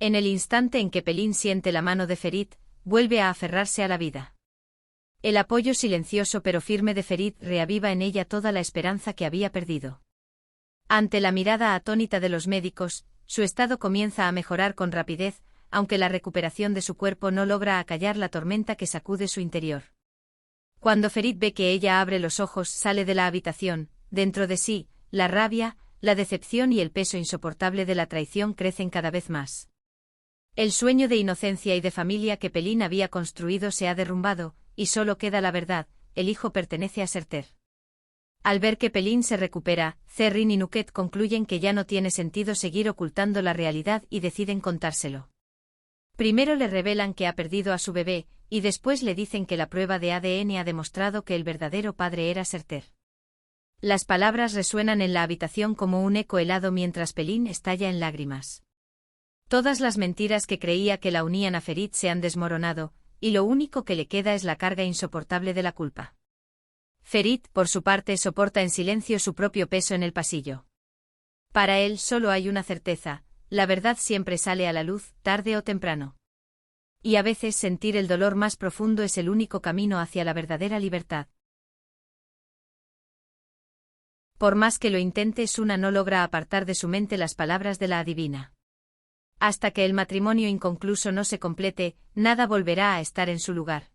En el instante en que Pelín siente la mano de Ferit, vuelve a aferrarse a la vida. El apoyo silencioso pero firme de Ferit reaviva en ella toda la esperanza que había perdido. Ante la mirada atónita de los médicos, su estado comienza a mejorar con rapidez, aunque la recuperación de su cuerpo no logra acallar la tormenta que sacude su interior. Cuando Ferit ve que ella abre los ojos, sale de la habitación, dentro de sí, la rabia, la decepción y el peso insoportable de la traición crecen cada vez más. El sueño de inocencia y de familia que Pelín había construido se ha derrumbado, y solo queda la verdad: el hijo pertenece a Surter. Al ver que Pelín se recupera, Zerrin y Nuket concluyen que ya no tiene sentido seguir ocultando la realidad y deciden contárselo. Primero le revelan que ha perdido a su bebé, y después le dicen que la prueba de ADN ha demostrado que el verdadero padre era Surter. Las palabras resuenan en la habitación como un eco helado mientras Pelín estalla en lágrimas. Todas las mentiras que creía que la unían a Ferit se han desmoronado, y lo único que le queda es la carga insoportable de la culpa. Ferit, por su parte, soporta en silencio su propio peso en el pasillo. Para él solo hay una certeza: la verdad siempre sale a la luz, tarde o temprano. Y a veces sentir el dolor más profundo es el único camino hacia la verdadera libertad. Por más que lo intente, Suna no logra apartar de su mente las palabras de la adivina. Hasta que el matrimonio inconcluso no se complete, nada volverá a estar en su lugar.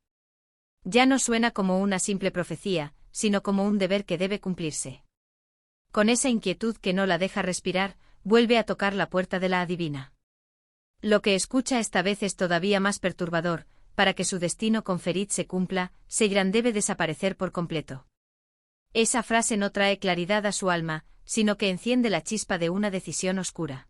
Ya no suena como una simple profecía, sino como un deber que debe cumplirse. Con esa inquietud que no la deja respirar, vuelve a tocar la puerta de la adivina. Lo que escucha esta vez es todavía más perturbador: para que su destino con Ferit se cumpla, Seyran debe desaparecer por completo. Esa frase no trae claridad a su alma, sino que enciende la chispa de una decisión oscura.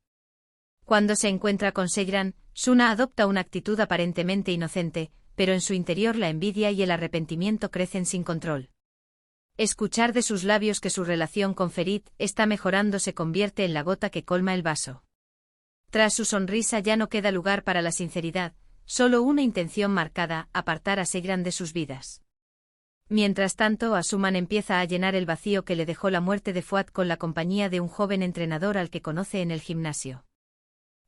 Cuando se encuentra con Seyran, Suna adopta una actitud aparentemente inocente, pero en su interior la envidia y el arrepentimiento crecen sin control. Escuchar de sus labios que su relación con Ferit está mejorando se convierte en la gota que colma el vaso. Tras su sonrisa ya no queda lugar para la sinceridad, solo una intención marcada: apartar a Seyran de sus vidas. Mientras tanto, Asuman empieza a llenar el vacío que le dejó la muerte de Fuad con la compañía de un joven entrenador al que conoce en el gimnasio.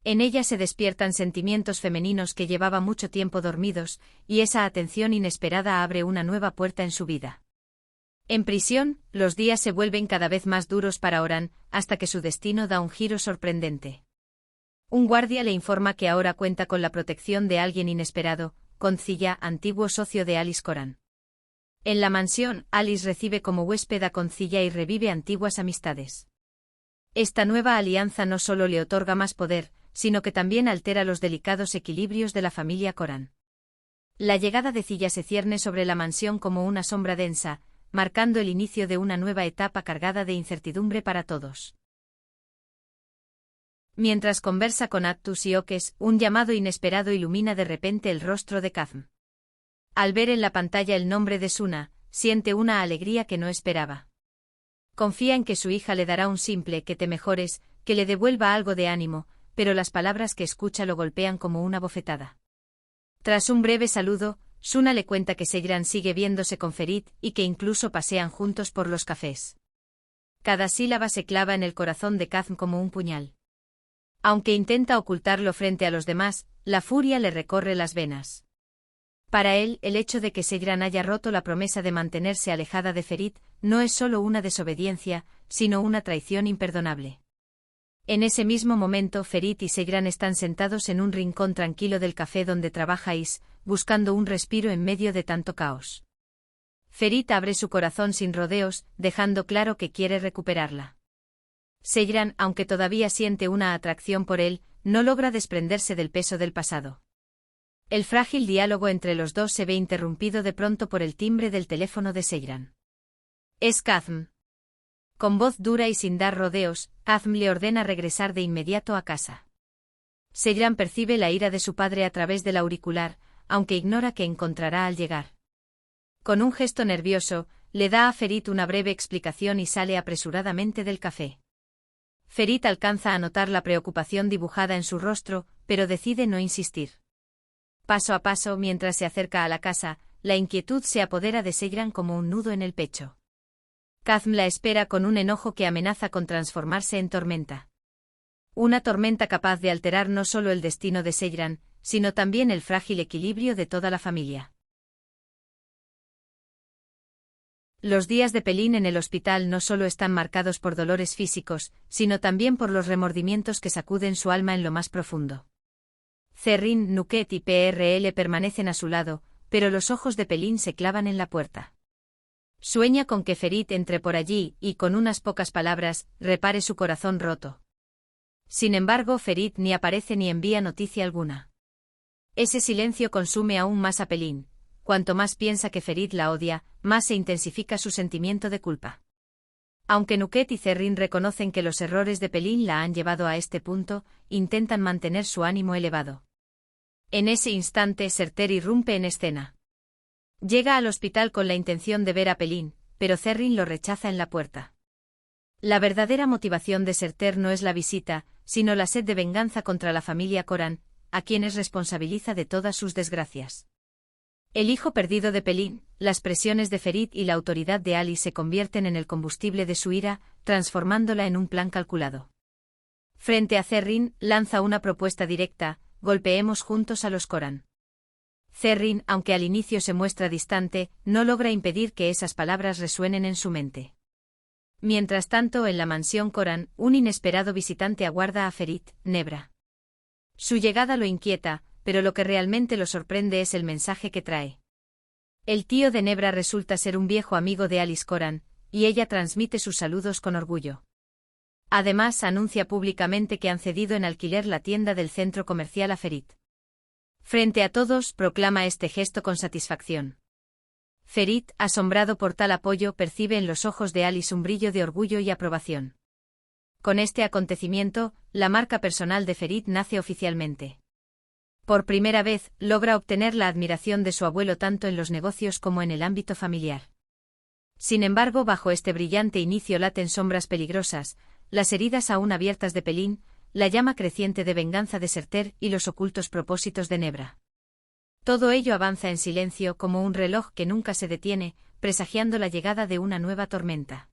En ella se despiertan sentimientos femeninos que llevaba mucho tiempo dormidos, y esa atención inesperada abre una nueva puerta en su vida. En prisión, los días se vuelven cada vez más duros para Oran, hasta que su destino da un giro sorprendente. Un guardia le informa que ahora cuenta con la protección de alguien inesperado: Koncilla, antiguo socio de Alice Coran. En la mansión, Alice recibe como huésped a Koncilla y revive antiguas amistades. Esta nueva alianza no solo le otorga más poder, sino que también altera los delicados equilibrios de la familia Coran. La llegada de Cilla se cierne sobre la mansión como una sombra densa, marcando el inicio de una nueva etapa cargada de incertidumbre para todos. Mientras conversa con Actus y Oques, un llamado inesperado ilumina de repente el rostro de Kazm. Al ver en la pantalla el nombre de Suna, siente una alegría que no esperaba. Confía en que su hija le dará un simple "que te mejores", que le devuelva algo de ánimo, pero las palabras que escucha lo golpean como una bofetada. Tras un breve saludo, Suna le cuenta que Seyran sigue viéndose con Ferit y que incluso pasean juntos por los cafés. Cada sílaba se clava en el corazón de Kazm como un puñal. Aunque intenta ocultarlo frente a los demás, la furia le recorre las venas. Para él, el hecho de que Seyran haya roto la promesa de mantenerse alejada de Ferit no es solo una desobediencia, sino una traición imperdonable. En ese mismo momento, Ferit y Seyran están sentados en un rincón tranquilo del café donde trabaja Is, buscando un respiro en medio de tanto caos. Ferit abre su corazón sin rodeos, dejando claro que quiere recuperarla. Seyran, aunque todavía siente una atracción por él, no logra desprenderse del peso del pasado. El frágil diálogo entre los dos se ve interrumpido de pronto por el timbre del teléfono de Seyran. Es Kazm. Con voz dura y sin dar rodeos, Kazm le ordena regresar de inmediato a casa. Seyran percibe la ira de su padre a través del auricular, aunque ignora qué encontrará al llegar. Con un gesto nervioso, le da a Ferit una breve explicación y sale apresuradamente del café. Ferit alcanza a notar la preocupación dibujada en su rostro, pero decide no insistir. Paso a paso, mientras se acerca a la casa, la inquietud se apodera de Seyran como un nudo en el pecho. Kazm la espera con un enojo que amenaza con transformarse en tormenta. Una tormenta capaz de alterar no solo el destino de Seyran, sino también el frágil equilibrio de toda la familia. Los días de Pelin en el hospital no solo están marcados por dolores físicos, sino también por los remordimientos que sacuden su alma en lo más profundo. Zerrin, Nuket y PRL permanecen a su lado, pero los ojos de Pelin se clavan en la puerta. Sueña con que Ferit entre por allí y, con unas pocas palabras, repare su corazón roto. Sin embargo, Ferit ni aparece ni envía noticia alguna. Ese silencio consume aún más a Pelin. Cuanto más piensa que Ferit la odia, más se intensifica su sentimiento de culpa. Aunque Nuket y Zerrin reconocen que los errores de Pelin la han llevado a este punto, intentan mantener su ánimo elevado. En ese instante Surter irrumpe en escena. Llega al hospital con la intención de ver a Pelin, pero Zerrin lo rechaza en la puerta. La verdadera motivación de Surter no es la visita, sino la sed de venganza contra la familia Coran, a quienes responsabiliza de todas sus desgracias. El hijo perdido de Pelin, las presiones de Ferit y la autoridad de Ali se convierten en el combustible de su ira, transformándola en un plan calculado. Frente a Zerrin, lanza una propuesta directa: golpeemos juntos a los Coran. Zerrin, aunque al inicio se muestra distante, no logra impedir que esas palabras resuenen en su mente. Mientras tanto, en la mansión Coran, un inesperado visitante aguarda a Ferit, Nebra. Su llegada lo inquieta, pero lo que realmente lo sorprende es el mensaje que trae. El tío de Nebra resulta ser un viejo amigo de Alice Coran, y ella transmite sus saludos con orgullo. Además, anuncia públicamente que han cedido en alquiler la tienda del centro comercial a Ferit. Frente a todos, proclama este gesto con satisfacción. Ferit, asombrado por tal apoyo, percibe en los ojos de Alice un brillo de orgullo y aprobación. Con este acontecimiento, la marca personal de Ferit nace oficialmente. Por primera vez, logra obtener la admiración de su abuelo tanto en los negocios como en el ámbito familiar. Sin embargo, bajo este brillante inicio laten sombras peligrosas, las heridas aún abiertas de Pelin, la llama creciente de venganza de Surter y los ocultos propósitos de Nebra. Todo ello avanza en silencio como un reloj que nunca se detiene, presagiando la llegada de una nueva tormenta.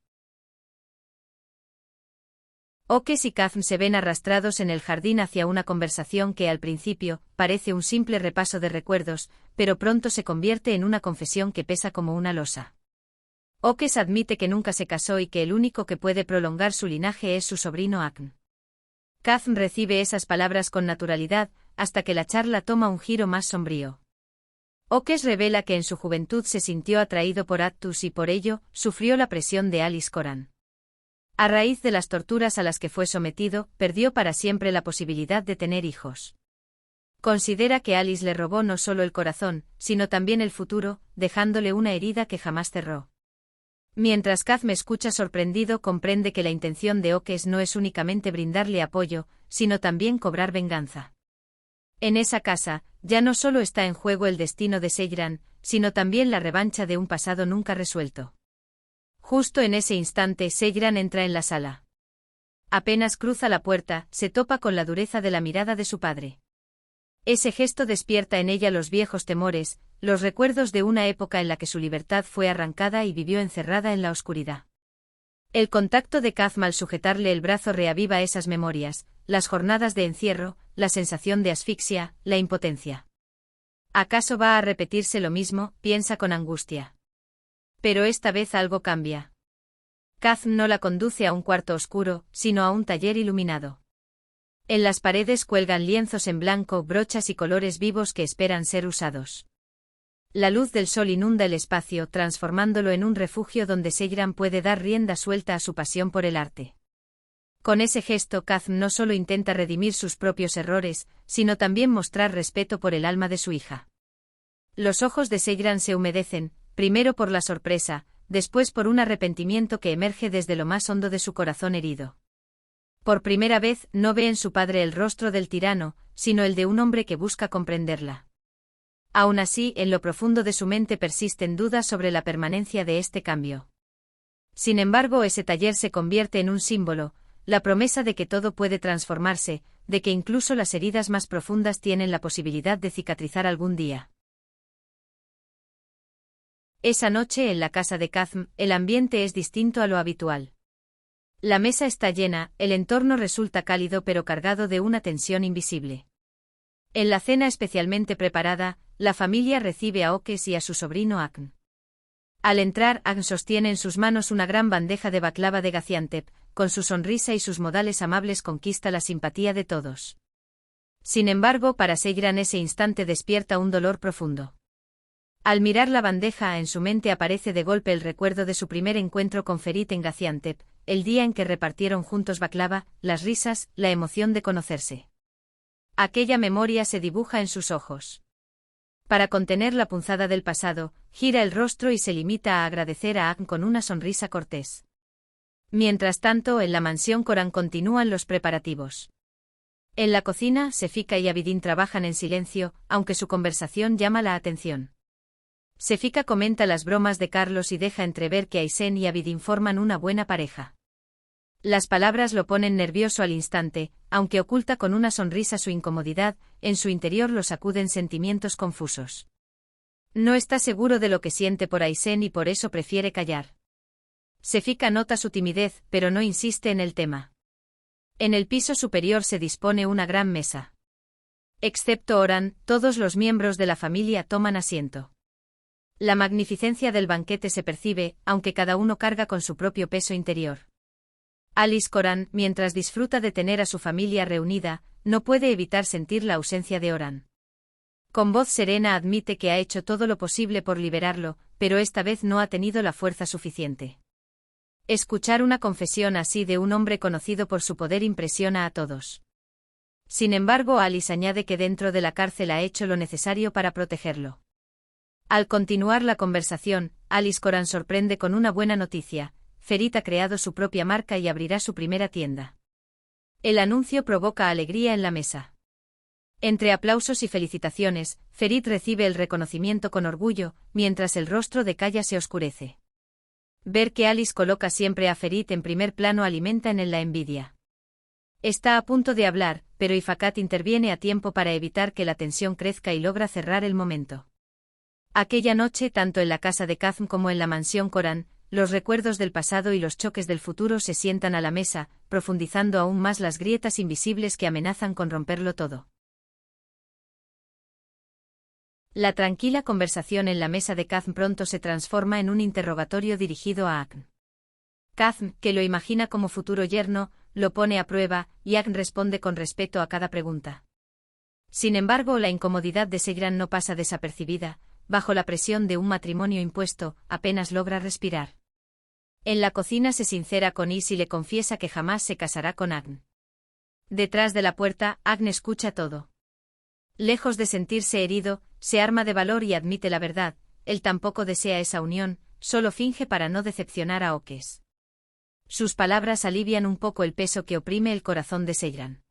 Oques y Kazm se ven arrastrados en el jardín hacia una conversación que al principio parece un simple repaso de recuerdos, pero pronto se convierte en una confesión que pesa como una losa. Oques admite que nunca se casó y que el único que puede prolongar su linaje es su sobrino Akn. Kazm recibe esas palabras con naturalidad, hasta que la charla toma un giro más sombrío. Oques revela que en su juventud se sintió atraído por Attus y por ello sufrió la presión de Alice Coran. A raíz de las torturas a las que fue sometido, perdió para siempre la posibilidad de tener hijos. Considera que Alice le robó no solo el corazón, sino también el futuro, dejándole una herida que jamás cerró. Mientras Kazm escucha sorprendido, comprende que la intención de Oques no es únicamente brindarle apoyo, sino también cobrar venganza. En esa casa, ya no solo está en juego el destino de Seyran, sino también la revancha de un pasado nunca resuelto. Justo en ese instante, Seyran entra en la sala. Apenas cruza la puerta, se topa con la dureza de la mirada de su padre. Ese gesto despierta en ella los viejos temores, los recuerdos de una época en la que su libertad fue arrancada y vivió encerrada en la oscuridad. El contacto de Kazm al sujetarle el brazo reaviva esas memorias, las jornadas de encierro, la sensación de asfixia, la impotencia. ¿Acaso va a repetirse lo mismo?, piensa con angustia. Pero esta vez algo cambia. Kazm no la conduce a un cuarto oscuro, sino a un taller iluminado. En las paredes cuelgan lienzos en blanco, brochas y colores vivos que esperan ser usados. La luz del sol inunda el espacio, transformándolo en un refugio donde Seyran puede dar rienda suelta a su pasión por el arte. Con ese gesto, Kazm no solo intenta redimir sus propios errores, sino también mostrar respeto por el alma de su hija. Los ojos de Seyran se humedecen, primero por la sorpresa, después por un arrepentimiento que emerge desde lo más hondo de su corazón herido. Por primera vez, no ve en su padre el rostro del tirano, sino el de un hombre que busca comprenderla. Aún así, en lo profundo de su mente persisten dudas sobre la permanencia de este cambio. Sin embargo, ese taller se convierte en un símbolo, la promesa de que todo puede transformarse, de que incluso las heridas más profundas tienen la posibilidad de cicatrizar algún día. Esa noche en la casa de Kazm, el ambiente es distinto a lo habitual. La mesa está llena, el entorno resulta cálido pero cargado de una tensión invisible. En la cena especialmente preparada, la familia recibe a Oques y a su sobrino Agn. Al entrar, Agn sostiene en sus manos una gran bandeja de baklava de Gaziantep, con su sonrisa y sus modales amables conquista la simpatía de todos. Sin embargo, para Seyran ese instante despierta un dolor profundo. Al mirar la bandeja, en su mente aparece de golpe el recuerdo de su primer encuentro con Ferit en Gaziantep, el día en que repartieron juntos baklava, las risas, la emoción de conocerse. Aquella memoria se dibuja en sus ojos. Para contener la punzada del pasado, gira el rostro y se limita a agradecer a Agn con una sonrisa cortés. Mientras tanto, en la mansión Coran continúan los preparativos. En la cocina, Sefika y Abidin trabajan en silencio, aunque su conversación llama la atención. Sefika comenta las bromas de Carlos y deja entrever que Aysen y Abidin forman una buena pareja. Las palabras lo ponen nervioso al instante, aunque oculta con una sonrisa su incomodidad, en su interior lo sacuden sentimientos confusos. No está seguro de lo que siente por Aysen y por eso prefiere callar. Sefika nota su timidez, pero no insiste en el tema. En el piso superior se dispone una gran mesa. Excepto Oran, todos los miembros de la familia toman asiento. La magnificencia del banquete se percibe, aunque cada uno carga con su propio peso interior. Alice Coran, mientras disfruta de tener a su familia reunida, no puede evitar sentir la ausencia de Oran. Con voz serena admite que ha hecho todo lo posible por liberarlo, pero esta vez no ha tenido la fuerza suficiente. Escuchar una confesión así de un hombre conocido por su poder impresiona a todos. Sin embargo, Alice añade que dentro de la cárcel ha hecho lo necesario para protegerlo. Al continuar la conversación, Alice Coran sorprende con una buena noticia: Ferit ha creado su propia marca y abrirá su primera tienda. El anuncio provoca alegría en la mesa. Entre aplausos y felicitaciones, Ferit recibe el reconocimiento con orgullo, mientras el rostro de Kaya se oscurece. Ver que Alice coloca siempre a Ferit en primer plano alimenta en él la envidia. Está a punto de hablar, pero Ifakat interviene a tiempo para evitar que la tensión crezca y logra cerrar el momento. Aquella noche, tanto en la casa de Kazm como en la mansión Coran, los recuerdos del pasado y los choques del futuro se sientan a la mesa, profundizando aún más las grietas invisibles que amenazan con romperlo todo. La tranquila conversación en la mesa de Kazm pronto se transforma en un interrogatorio dirigido a Agn. Kazm, que lo imagina como futuro yerno, lo pone a prueba, y Agn responde con respeto a cada pregunta. Sin embargo, la incomodidad de Seyran no pasa desapercibida. Bajo la presión de un matrimonio impuesto, apenas logra respirar. En la cocina se sincera con Is y le confiesa que jamás se casará con Agn. Detrás de la puerta, Agn escucha todo. Lejos de sentirse herido, se arma de valor y admite la verdad: él tampoco desea esa unión, solo finge para no decepcionar a Oques. Sus palabras alivian un poco el peso que oprime el corazón de Seyran.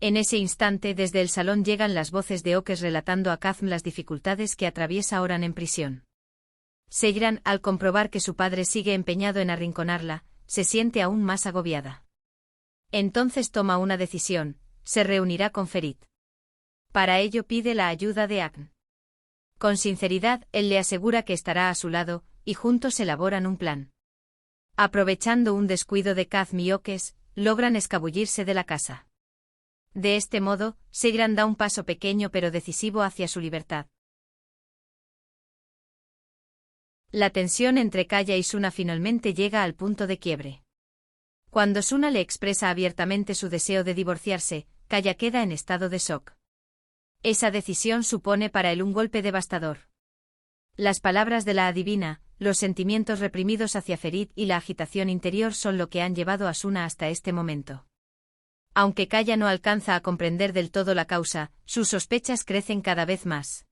En ese instante, desde el salón llegan las voces de Oques relatando a Kazm las dificultades que atraviesa Oran en prisión. Seyran, al comprobar que su padre sigue empeñado en arrinconarla, se siente aún más agobiada. Entonces toma una decisión: se reunirá con Ferit. Para ello pide la ayuda de Agn. Con sinceridad, él le asegura que estará a su lado, y juntos elaboran un plan. Aprovechando un descuido de Kazm y Oques, logran escabullirse de la casa. De este modo, Seyran da un paso pequeño pero decisivo hacia su libertad. La tensión entre Kaya y Suna finalmente llega al punto de quiebre. Cuando Suna le expresa abiertamente su deseo de divorciarse, Kaya queda en estado de shock. Esa decisión supone para él un golpe devastador. Las palabras de la adivina, los sentimientos reprimidos hacia Ferit y la agitación interior son lo que han llevado a Suna hasta este momento. Aunque Kaya no alcanza a comprender del todo la causa, sus sospechas crecen cada vez más.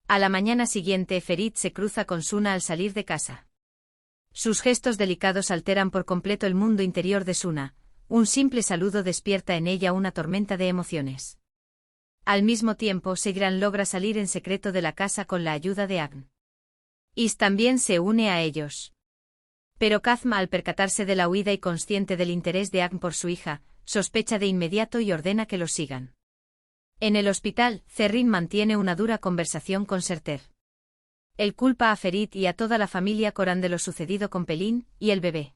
A la mañana siguiente, Ferit se cruza con Suna al salir de casa. Sus gestos delicados alteran por completo el mundo interior de Suna. Un simple saludo despierta en ella una tormenta de emociones. Al mismo tiempo, Seyran logra salir en secreto de la casa con la ayuda de Agn. Is también se une a ellos. Pero Kazm, al percatarse de la huida y consciente del interés de Agn por su hija, sospecha de inmediato y ordena que los sigan. En el hospital, Zerrin mantiene una dura conversación con Serter. Él culpa a Ferit y a toda la familia Coran de lo sucedido con Pelin y el bebé.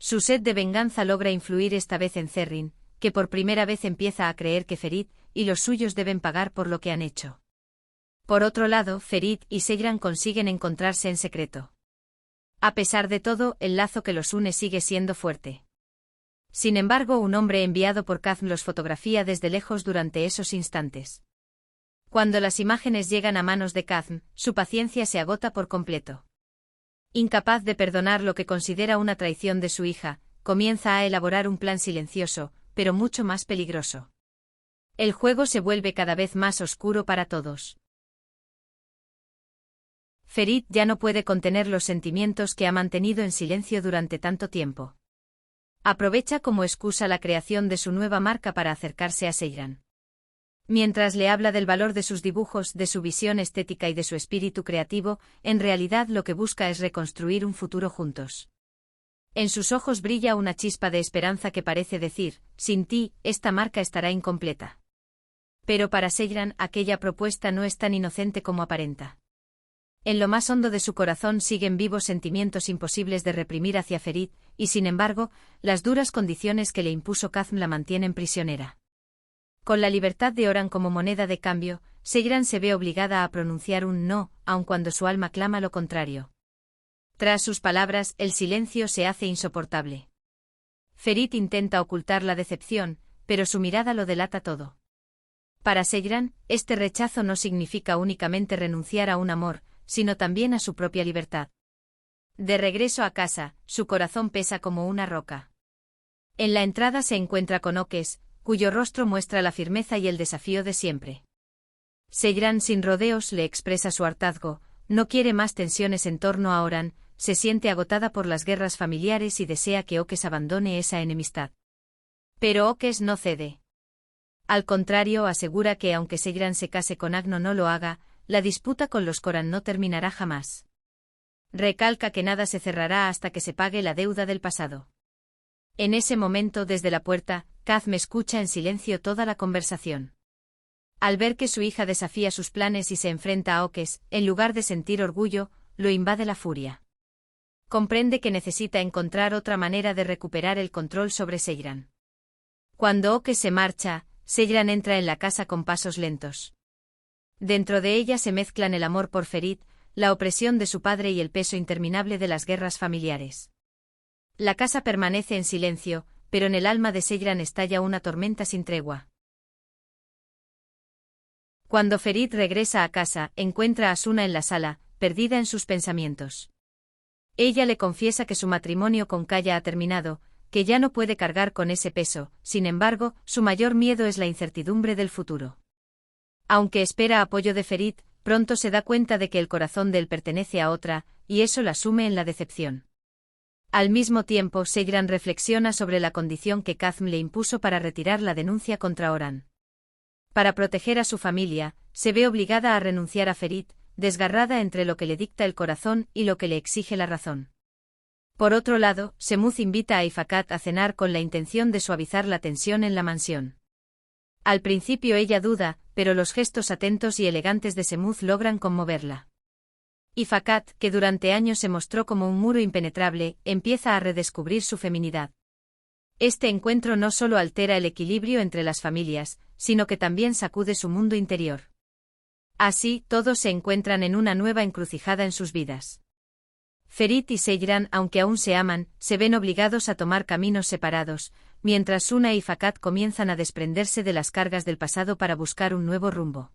Su sed de venganza logra influir esta vez en Zerrin, que por primera vez empieza a creer que Ferit y los suyos deben pagar por lo que han hecho. Por otro lado, Ferit y Sejran consiguen encontrarse en secreto. A pesar de todo, el lazo que los une sigue siendo fuerte. Sin embargo, un hombre enviado por Kazm los fotografía desde lejos durante esos instantes. Cuando las imágenes llegan a manos de Kazm, su paciencia se agota por completo. Incapaz de perdonar lo que considera una traición de su hija, comienza a elaborar un plan silencioso, pero mucho más peligroso. El juego se vuelve cada vez más oscuro para todos. Ferit ya no puede contener los sentimientos que ha mantenido en silencio durante tanto tiempo. Aprovecha como excusa la creación de su nueva marca para acercarse a Sejran. Mientras le habla del valor de sus dibujos, de su visión estética y de su espíritu creativo, en realidad lo que busca es reconstruir un futuro juntos. En sus ojos brilla una chispa de esperanza que parece decir, sin ti, esta marca estará incompleta. Pero para Sejran, aquella propuesta no es tan inocente como aparenta. En lo más hondo de su corazón siguen vivos sentimientos imposibles de reprimir hacia Ferit, y sin embargo, las duras condiciones que le impuso Kazm la mantienen prisionera. Con la libertad de Oran como moneda de cambio, Sejran se ve obligada a pronunciar un no, aun cuando su alma clama lo contrario. Tras sus palabras, el silencio se hace insoportable. Ferit intenta ocultar la decepción, pero su mirada lo delata todo. Para Sejran, este rechazo no significa únicamente renunciar a un amor, sino también a su propia libertad. De regreso a casa, su corazón pesa como una roca. En la entrada se encuentra con Oques, cuyo rostro muestra la firmeza y el desafío de siempre. Sejran sin rodeos le expresa su hartazgo, no quiere más tensiones en torno a Oran, se siente agotada por las guerras familiares y desea que Oques abandone esa enemistad. Pero Oques no cede. Al contrario, asegura que aunque Sejran se case con Agno no lo haga, la disputa con los Coran no terminará jamás. Recalca que nada se cerrará hasta que se pague la deuda del pasado. En ese momento, desde la puerta, Kazm escucha en silencio toda la conversación. Al ver que su hija desafía sus planes y se enfrenta a Oques, en lugar de sentir orgullo, lo invade la furia. Comprende que necesita encontrar otra manera de recuperar el control sobre Sejran. Cuando Oques se marcha, Sejran entra en la casa con pasos lentos. Dentro de ella se mezclan el amor por Ferit, la opresión de su padre y el peso interminable de las guerras familiares. La casa permanece en silencio, pero en el alma de Sejran estalla una tormenta sin tregua. Cuando Ferit regresa a casa, encuentra a Suna en la sala, perdida en sus pensamientos. Ella le confiesa que su matrimonio con Kaya ha terminado, que ya no puede cargar con ese peso, sin embargo, su mayor miedo es la incertidumbre del futuro. Aunque espera apoyo de Ferit, pronto se da cuenta de que el corazón de él pertenece a otra, y eso la sume en la decepción. Al mismo tiempo, Sejran reflexiona sobre la condición que Kazm le impuso para retirar la denuncia contra Oran. Para proteger a su familia, se ve obligada a renunciar a Ferit, desgarrada entre lo que le dicta el corazón y lo que le exige la razón. Por otro lado, Semuz invita a Ifakat a cenar con la intención de suavizar la tensión en la mansión. Al principio ella duda, pero los gestos atentos y elegantes de Semuz logran conmoverla. Ifakat, que durante años se mostró como un muro impenetrable, empieza a redescubrir su feminidad. Este encuentro no solo altera el equilibrio entre las familias, sino que también sacude su mundo interior. Así, todos se encuentran en una nueva encrucijada en sus vidas. Ferit y Sejran, aunque aún se aman, se ven obligados a tomar caminos separados, mientras Suna y Fakat comienzan a desprenderse de las cargas del pasado para buscar un nuevo rumbo.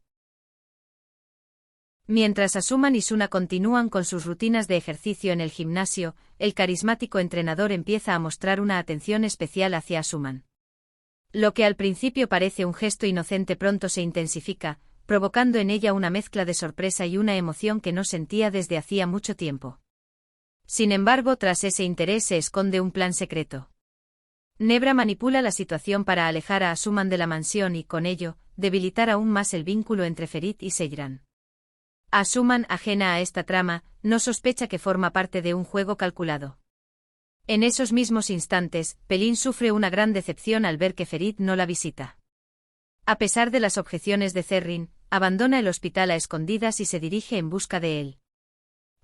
Mientras Asuman y Suna continúan con sus rutinas de ejercicio en el gimnasio, el carismático entrenador empieza a mostrar una atención especial hacia Asuman. Lo que al principio parece un gesto inocente pronto se intensifica, provocando en ella una mezcla de sorpresa y una emoción que no sentía desde hacía mucho tiempo. Sin embargo, tras ese interés se esconde un plan secreto. Nebra manipula la situación para alejar a Asuman de la mansión y, con ello, debilitar aún más el vínculo entre Ferit y Sejran. Asuman, ajena a esta trama, no sospecha que forma parte de un juego calculado. En esos mismos instantes, Pelin sufre una gran decepción al ver que Ferit no la visita. A pesar de las objeciones de Zerrin, abandona el hospital a escondidas y se dirige en busca de él.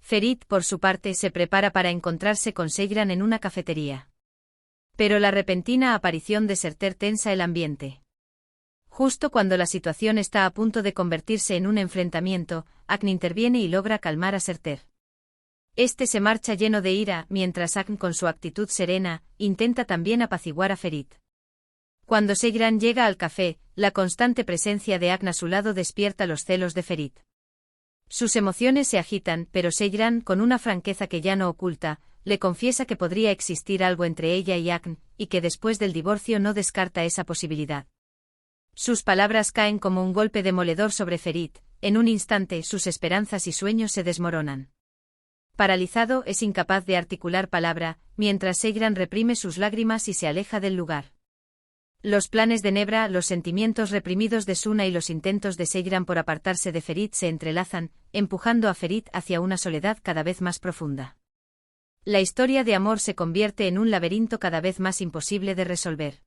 Ferit, por su parte, se prepara para encontrarse con Sejran en una cafetería. Pero la repentina aparición de Surter tensa el ambiente. Justo cuando la situación está a punto de convertirse en un enfrentamiento, Agn interviene y logra calmar a Surter. Este se marcha lleno de ira, mientras Agn con su actitud serena, intenta también apaciguar a Ferit. Cuando Seigran llega al café, la constante presencia de Agn a su lado despierta los celos de Ferit. Sus emociones se agitan, pero Seigran, con una franqueza que ya no oculta, le confiesa que podría existir algo entre ella y Agn, y que después del divorcio no descarta esa posibilidad. Sus palabras caen como un golpe demoledor sobre Ferit, en un instante sus esperanzas y sueños se desmoronan. Paralizado, es incapaz de articular palabra, mientras Seigran reprime sus lágrimas y se aleja del lugar. Los planes de Nebra, los sentimientos reprimidos de Suna y los intentos de Seigran por apartarse de Ferit se entrelazan, empujando a Ferit hacia una soledad cada vez más profunda. La historia de amor se convierte en un laberinto cada vez más imposible de resolver.